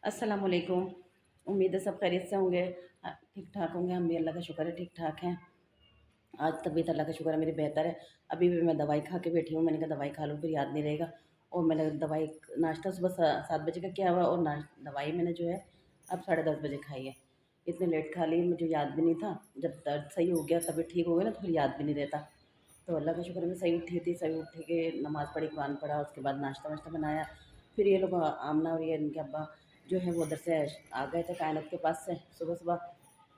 अस्सलाम वालेकुम। उम्मीद है सब खैरियत से होंगे, ठीक ठाक होंगे। हम भी अल्लाह का शुक्र है ठीक ठाक हैं। आज तबीयत अल्लाह का शुक्र है मेरी बेहतर है। अभी भी मैं दवाई खा के बैठी हूँ। मैंने कहा दवाई खा लूँ फिर याद नहीं रहेगा। और मैंने दवाई नाश्ता सुबह 7 बजे का किया हुआ और दवाई मैंने जो है अब 10:30 बजे खाई है। इतने लेट खा ली मुझे याद भी नहीं था। जब दर्द सही हो गया तबीयत ठीक हो गई ना तो फिर याद भी नहीं रहता। तो अल्लाह का शुक्र है मैं सही उठी थी। सही उठ के नमाज़ पढ़ी, कुरान पढ़ा, उसके बाद नाश्ता वाश्ता बनाया। फिर ये लोग आमना और ये इनके अब्बा जो है वो उधर से आ गए थे कायनात के पास से सुबह सुबह।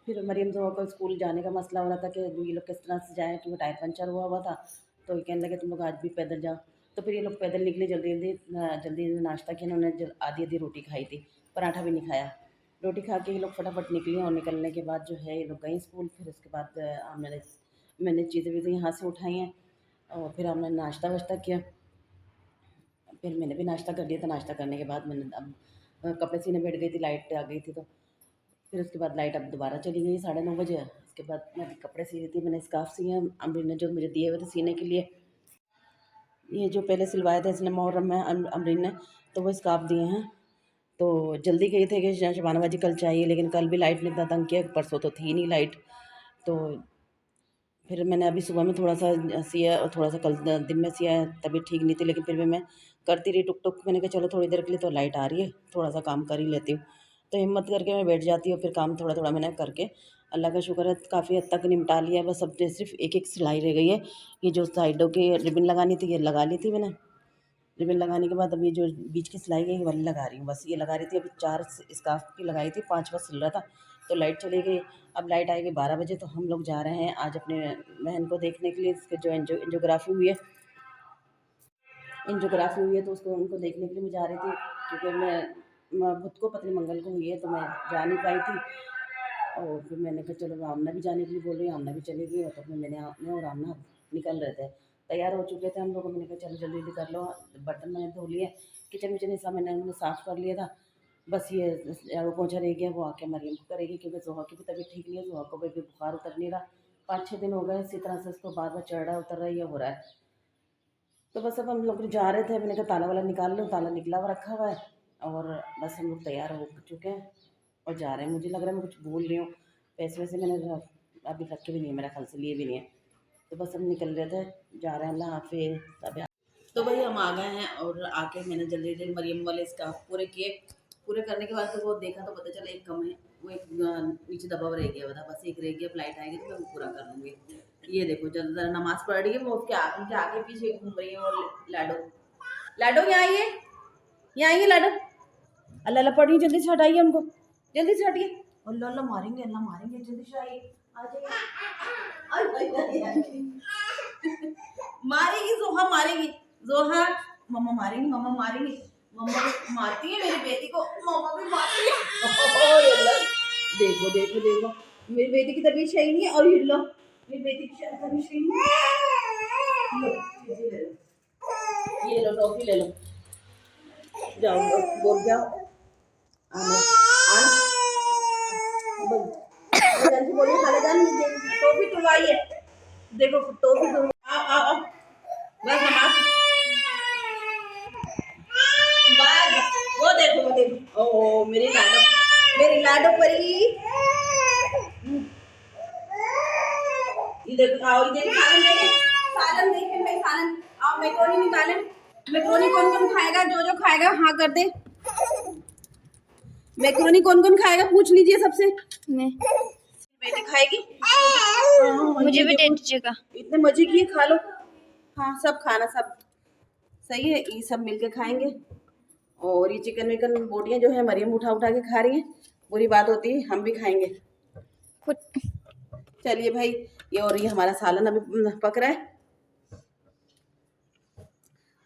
फिर मरीम ज़ोहा को स्कूल जाने का मसला हो रहा था कि ये लोग किस तरह से जाएँ, क्योंकि टायर पंचर हुआ हुआ था। तो ये कहने लगे तुम लोग आज भी पैदल जाओ। तो फिर ये लोग पैदल निकले जल्दी जल्दी जल्दी नाश्ता किया इन्होंने। आधी आधी रोटी खाई थी, पराठा भी नहीं खाया। रोटी खा के ये लोग फटाफट निकले और निकलने के बाद जो है ये लोग गए स्कूल। फिर उसके बाद मैंने चीज़ें वीज़ें यहाँ से उठाई हैं और फिर हमने नाश्ता वाश्ता किया। फिर मैंने भी नाश्ता कर लिया था। नाश्ता करने के बाद मैंने अब कपड़े सीने बैठ गई थी, लाइट आ गई थी। तो फिर उसके बाद लाइट अब दोबारा चली गई 9:30 बजे। उसके बाद मैं कपड़े सी रही थी। मैंने स्कार्फ सिए हैं अम्बरी ने जो मुझे दिए हुए थे सीने के लिए। ये जो पहले सिलवाए थे इसने मोहर्रम में अम्बरी ने, तो वो स्कार्फ दिए हैं। तो जल्दी गई थे कि शबाना बाजी कल चाहिए, लेकिन कल भी लाइट ने इतना तंग किया, परसों तो थी नहीं लाइट। तो फिर मैंने अभी सुबह में थोड़ा सा सिया और थोड़ा सा कल दिन में सिया है। तबीयत ठीक नहीं थी लेकिन फिर भी मैं करती रही टुक टुक। मैंने कहा चलो थोड़ी देर के लिए तो लाइट आ रही है, थोड़ा सा काम कर ही लेती हूँ। तो हिम्मत करके मैं बैठ जाती हूँ। फिर काम थोड़ा थोड़ा मैंने करके अल्लाह का शुक्र है काफ़ी हद तक निपटा लिया। बस अब सिर्फ एक एक सिलाई रह गई है। ये जो साइडों की रिबन लगानी थी ये लगा ली थी मैंने। रिबन लगाने के बाद अब ये जो बीच की सिलाई है ये वाली लगा रही हूँ। बस ये लगा रही थी। अभी 4 स्कार्फ की लगाई थी, 5वां सिल रहा था तो लाइट चली गई। अब लाइट आएगी 12 बजे। तो हम लोग जा रहे हैं आज अपने बहन को देखने के लिए। इसके जो एंजियोग्राफी हुई है, एंजियोग्राफी हुई है तो उसको उनको देखने के लिए मैं जा रही थी। क्योंकि मैं खुद को पत्नी मंगल को हुई है तो मैं जा नहीं पाई थी। और फिर मैंने कहा चलो आमना भी जाने के लिए बोल रही है, आमना भी चली गई। और तो फिर मैं और आमना निकल रहे थे, तैयार हो चुके थे हम लोग। मैंने कहा चलो जल्दी जल्दी कर लो। बर्तन मैंने धो लिए, किचन विचन हिस्सा मैंने साफ़ कर लिया था। बस ये झाड़ू पोछा रह गया, वो आके मरियम को करेगी क्योंकि जोहा की भी तबीयत ठीक नहीं है। जोहा को भी बुखार उतर नहीं रहा, 5-6 दिन हो गए इसी तरह से उसको बार बार चढ़ रहा है, उतर रहा है, ये हो रहा है। तो बस अब हम लोग जा रहे थे। मैंने कहा ताला वाला निकाल लो, ताला निकला हुआ रखा हुआ है। और बस हम लोग तैयार हो चुके हैं और जा रहे हैं। मुझे लग रहा है मैं कुछ भूल रही हूँ। पैसे वैसे मैंने अभी रखे भी नहीं है, मेरा ख्याल से लिए भी नहीं है। तो बस हम निकल रहे थे, जा रहे हैं। अल्लाह हाफिज़। अब तो भाई हम आ गए हैं और आके मैंने जल्दी जल्दी मरियम वाले स्कार्फ पूरे किए। पूरे करने के बाद तो वो देखा तो पता चला एक कम है। वो एक नीचे दबा हुआ रह गया हुआ था, बस एक रह गया। फ्लाइट आएगी तो मैं वो पूरा कर लूँगी। ये देखो जब जरा नमाज़ पढ़ रही है वो, उसके उनके आगे पीछे घूम रही है। और लाडो, लाडो यहाँ आइए, यहाँ आइए लाडो। अल्लाह अल्लाह पढ़िए, जल्दी से हटाइए उनको, जल्दी से हटिए। अल्लाह अल्लाह मारेंगे, अल्लाह मारेंगे, जल्दी से आइए, आ जाइए। मारेगी जोहा, मारेगी जोहा, मम्मा मारेंगी, मम्मा मारेंगी। मम्मा भी मारती है मेरी बेटी को, मम्मा भी मारती है। देखो देखो देखो, मेरी बेटी की तबीयत सही नहीं है। और ये लो मेरी बेटी की तबीयत सही नहीं है। ये लो टॉफी ले लो, जाओ बोल जाओ। आना आना बोलिए खाले जान, टॉफी टुलवाइए। देखो टॉफी टुलवा, आओ आओ आओ। बस नमाज, वो देखो वो देखो। ओ मेरी लाडो परी। इधर आओ, इधर सालन देखे, सालन देखे भाई, सालन। आओ मैक्रोनी निकाले। मैक्रोनी कौन कौन खाएगा? जो जो खाएगा हाँ कर दे। मैक्रोनी कौन कौन खाएगा पूछ लीजिए सबसे। मैं बेटी खाएगी। मुझे भी टेंट चाहिए। इतने मजे किए, खा लो। हाँ सब खाना सब सही है, ये सब मिलके खाएंगे। और ये चिकन विकन बोटियाँ जो है मरियम उठा उठा के खा रही है, बुरी बात होती है, हम भी खाएंगे। चलिए भाई, ये और ये हमारा सालन अभी पक रहा है।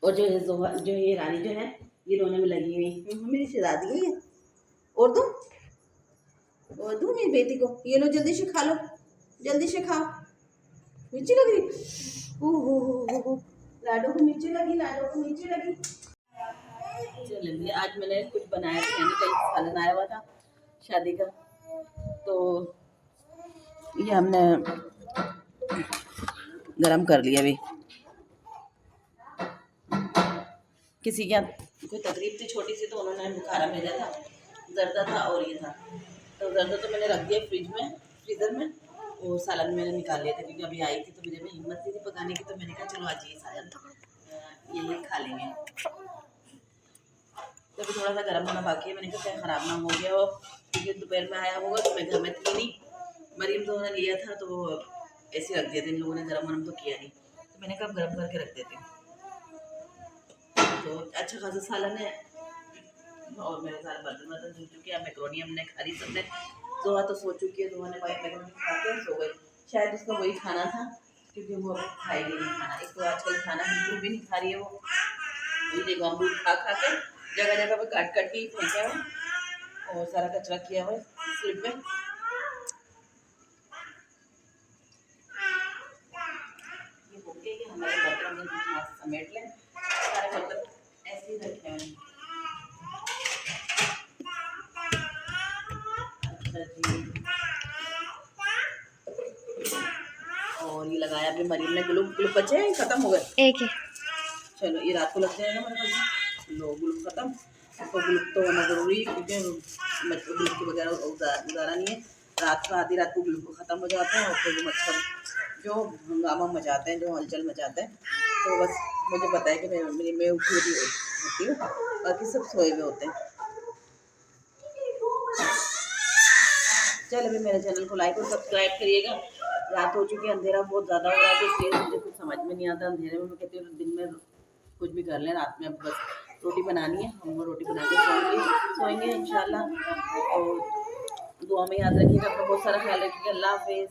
और जो है जो ये रानी जो है ये रोने में लगी हुई, मेरी शहजादी है ये। और दूँ मेरी बेटी को, ये लो जल्दी से खा लो, जल्दी से खाओ। मिर्ची लग रही, हो लाडो को मिर्ची लगी, लाडो को मिर्ची लगी। चलिए आज मैंने कुछ बनाया था, मैंने कहीं सालन आया हुआ था शादी का, तो ये हमने गरम कर लिया। अभी किसी के कोई तकरीब थी छोटी सी तो उन्होंने बुखारा भेजा था, जर्दा था और ये था। तो जर्दा तो मैंने रख दिया फ्रीज़र में, और सालन मैंने निकाल लिया था क्योंकि अभी आई थी तो मेरे में हिम्मत नहीं थी पकाने की, तो मैंने कहा चलो आज ये सालन ये खा लेंगे। तो अभी थोड़ा सा गर्म होना बाकी है, मैंने कहा क्या ख़राब ना हो गया हो, क्योंकि दोपहर में आया होगा तो मैं घर में थी नहीं। मरीम तो उन्होंने लिया था तो वो ऐसे रख दिया था, इन लोगों ने गर्म तो किया नहीं, तो मैंने कहा गर्म करके रख देती हूँ। तो अच्छा खासा सालन है और मेरे सारे बर्तन वर्तन धुल चुके हैं। मैक्रोनी हमने खा ली सबने, जोहा तो सो चुकी है, जोहा ने वाइट मैक्रोनी खा के सो गई। शायद उसका वही खाना था क्योंकि वो खाएगी नहीं खाना, एक तो आजकल खाना बिल्कुल भी नहीं खा रही है वो। ये देखो अमरूद खा खा के जगह जगह पे काट काट के ही फेंका हुआ और सारा कचरा किया हुआ स्लिप में। ये हो गया कि हमारे बर्तन समेट लें, सारे बर्तन ऐसे ही रखे हैं। अच्छा जी, और ये लगाया अभी मरीम ने ग्लू। ग्लू बचे हैं खत्म हो गए, एक ही। चलो ये रात को लग जाएगा मेरे पास। लो ग्लू खत्म, तो ग्लू तो होना जरूरी है क्योंकि मच्छर ग्लू के वगैरह गुजारा नहीं है। रात को आधी रात को ग्लू खत्म हो जाता है और फिर वो मच्छर जो हंगामा मचाते हैं, जो हलचल मचाते हैं, तो बस मुझे पता है कि मैं उठी होती हूँ, बाकी सब सोए हुए होते हैं। चल अभी मेरे चैनल को लाइक और सब्सक्राइब करिएगा। रात हो चुकी है, अंधेरा बहुत ज़्यादा हो रहा है, तो इसलिए मुझे कुछ समझ में नहीं आता अंधेरे में। मैं कहती हूँ दिन में कुछ भी कर लें, रात में बस रोटी बनानी है, हम वो रोटी बना के सोएंगे इंशाल्लाह। और दुआ में याद रखिएगा, अपना बहुत सारा ख्याल रखिएगा। अल्लाह हाफिज़।